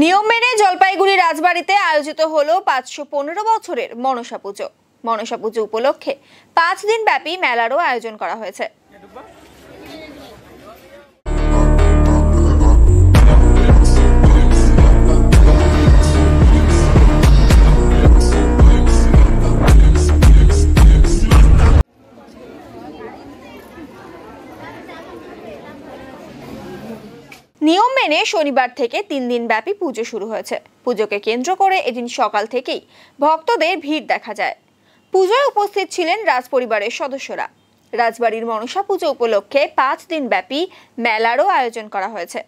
নিয়ম মেনে জলপাইগুড়ি রাজবাড়িতে আয়োজিত হলো ৫১৫ বছরের মনসা পুজো। মনসা পুজো উপলক্ষে ৫ দিন ব্যাপী মেলারও আয়োজন করা হয়েছে। নিয়ম মেনে শনিবার থেকে ৩ দিন ব্যাপী পুজো শুরু হয়েছে। পুজোকে কেন্দ্র করে এদিন সকাল থেকেই ভক্তদের ভিড় দেখা যায়। পুজোয় উপস্থিত ছিলেন রাজপরিবারের সদস্যরা। রাজবাড়ির মনসা পুজো উপলক্ষে ৫ দিন ব্যাপী মেলারও আয়োজন করা হয়েছে।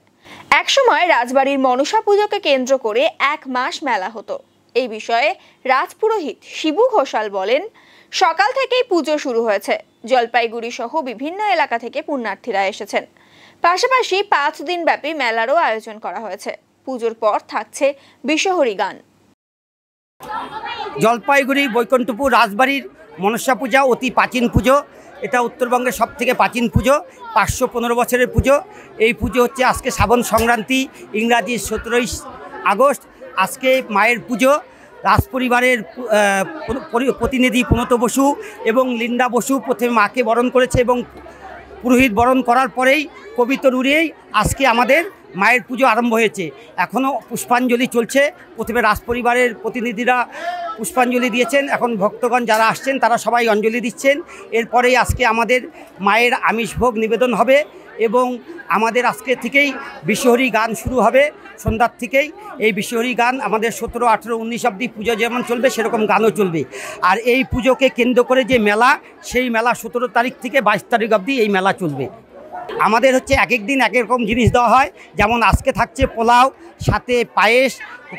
একসময় রাজবাড়ির মনসা পুজোকে কেন্দ্র করে ১ মাস মেলা হতো। এই বিষয়ে রাজপুরোহিত শিবু ঘোষাল বলেন, সকাল থেকেই পুজো শুরু হয়েছে। জলপাইগুড়ি সহ বিভিন্ন এলাকা থেকে পুণ্যার্থীরা এসেছেন। পাশাপাশি ৫ দিন ব্যাপী মেলারও আয়োজন করা হয়েছে। পুজোর পর থাকছে বিশ্বহরি গান। জলপাইগুড়ি বৈকুণ্ঠপুর রাজবাড়ির মনসা পূজা অতি প্রাচীন পুজো। এটা উত্তরবঙ্গের সবথেকে প্রাচীন পুজো, ৫১৫ বছরের পুজো। এই পুজো হচ্ছে আজকে শ্রাবণ সংক্রান্তি, ইংরাজি ১৭ই আগস্ট। আজকে মায়ের পুজো। রাজপরিবারের প্রতিনিধি প্রণত বসু এবং লিন্ডা বসু প্রথমে মাকে বরণ করেছে এবং পুরোহিত বরণ করার পরেই কবিতর উড়িয়েই আজকে আমাদের মায়ের পুজো আরম্ভ হয়েছে। এখনও পুষ্পাঞ্জলি চলছে। প্রথমে রাজপরিবারের প্রতিনিধিরা পুষ্পাঞ্জলি দিয়েছেন, এখন ভক্তগণ যারা আসছেন তারা সবাই অঞ্জলি দিচ্ছেন। এরপরেই আজকে আমাদের মায়ের আমিষ ভোগ নিবেদন হবে এবং আমাদের আজকে থেকেই বিশ্বহরি গান শুরু হবে। সন্ধ্যার থেকেই এই বিশ্বহরি গান আমাদের ১৭, ১৮, ১৯ অবধি পুজো যেমন চলবে সেরকম গানও চলবে। আর এই পুজোকে কেন্দ্র করে যে মেলা, সেই মেলা ১৭ তারিখ থেকে ২২ তারিখ অবধি এই মেলা চলবে। আমাদের হচ্ছে এক এক দিন এক এক রকম জিনিস দেওয়া হয়। যেমন আজকে থাকছে পোলাও, সাথে পায়েস,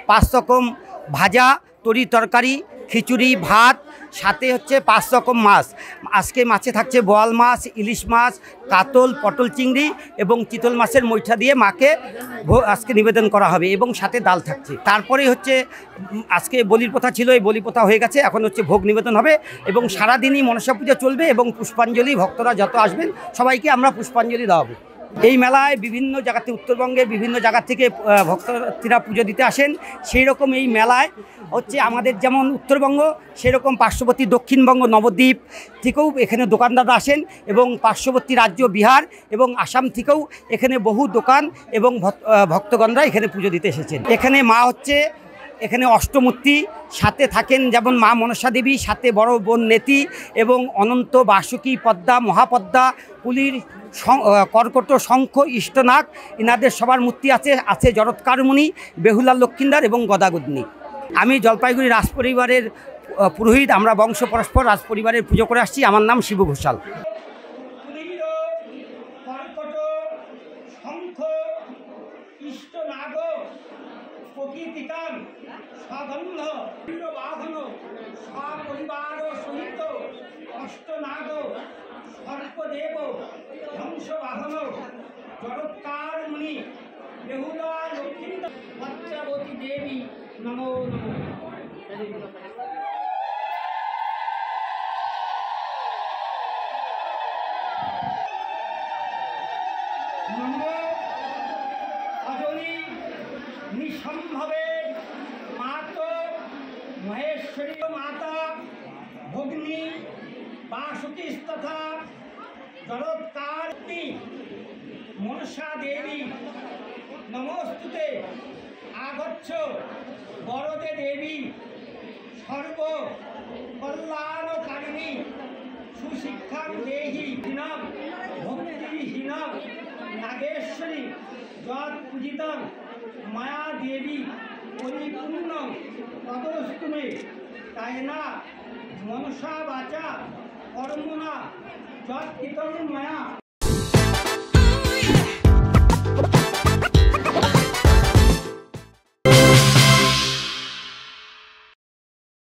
৫ রকম ভাজা, তরি তরকারি, খিচুড়ি, ভাত, সাথে হচ্ছে ৫ রকম মাছ। আজকে মাছে থাকছে বোয়াল মাছ, ইলিশ মাছ, কাতল, পটল চিংড়ি এবং চিতল মাছের মৈঠা দিয়ে মাকে আজকে নিবেদন করা হবে এবং সাথে ডাল থাকছে। তারপরে হচ্ছে আজকে বলির প্রথা ছিল, এই বলি প্রথা হয়ে গেছে, এখন হচ্ছে ভোগ নিবেদন হবে এবং সারাদিনই মনসা পুজো চলবে এবং পুষ্পাঞ্জলি ভক্তরা যত আসবেন সবাইকে আমরা পুষ্পাঞ্জলি দেওয়াবো। এই মেলায় বিভিন্ন জায়গাতে, উত্তরবঙ্গের বিভিন্ন জায়গা থেকে ভক্তরা পুজো দিতে আসেন। সেই রকম এই মেলায় হচ্ছে আমাদের যেমন উত্তরবঙ্গ, সেরকম পার্শ্ববর্তী দক্ষিণবঙ্গ নবদ্বীপ থেকেও এখানে দোকানদাররা আসেন এবং পার্শ্ববর্তী রাজ্য বিহার এবং আসাম থেকেও এখানে বহু দোকান এবং ভক্তগণরা এখানে পুজো দিতে এসেছেন। এখানে মা হচ্ছে এখানে অষ্টমূর্তি, সাথে থাকেন যেমন মা মনসা দেবী, সাথে বড় বোন নেতি এবং অনন্ত, বাসুকী, পদ্মা, মহাপদ্মা, কুলির, কর্কট, শঙ্খ, ইষ্টনাগ, এনাদের সবার মূর্তি আছে জরৎকারমণি, বেহুলা লক্ষ্মীন্দার এবং গদাগদনী। আমি জলপাইগুড়ি রাজপরিবারের পুরোহিত। আমরা বংশ পরস্পর রাজপরিবারের পুজো করে আসছি। আমার নাম শিবু ঘোষাল। সর্পদেব হংসবাহন জগৎকারমণি বেহুলা লক্ষ্মীন্দর পদ্মাবতী দেবী নমো নমো। নমো অজনী নিঃসম্ভবে মাতা মহেশ্বরী মাতা ভগ্নী বাসুকী তথা জগৎকারিণী মনসা দেবী নমস্তুতে। আগচ্ছ বরদে দেবী সর্ব কল্যাণকারিণী সুশিক্ষাং দেহি হীনম ভক্তিহীনম নাগেশ্বরী যৎ পূজিতং মায়া দেবী পরিপূর্ণ তদস্তুমে। তাই না মনসা বাচা কর্মণা যৎ কৃতং মায়া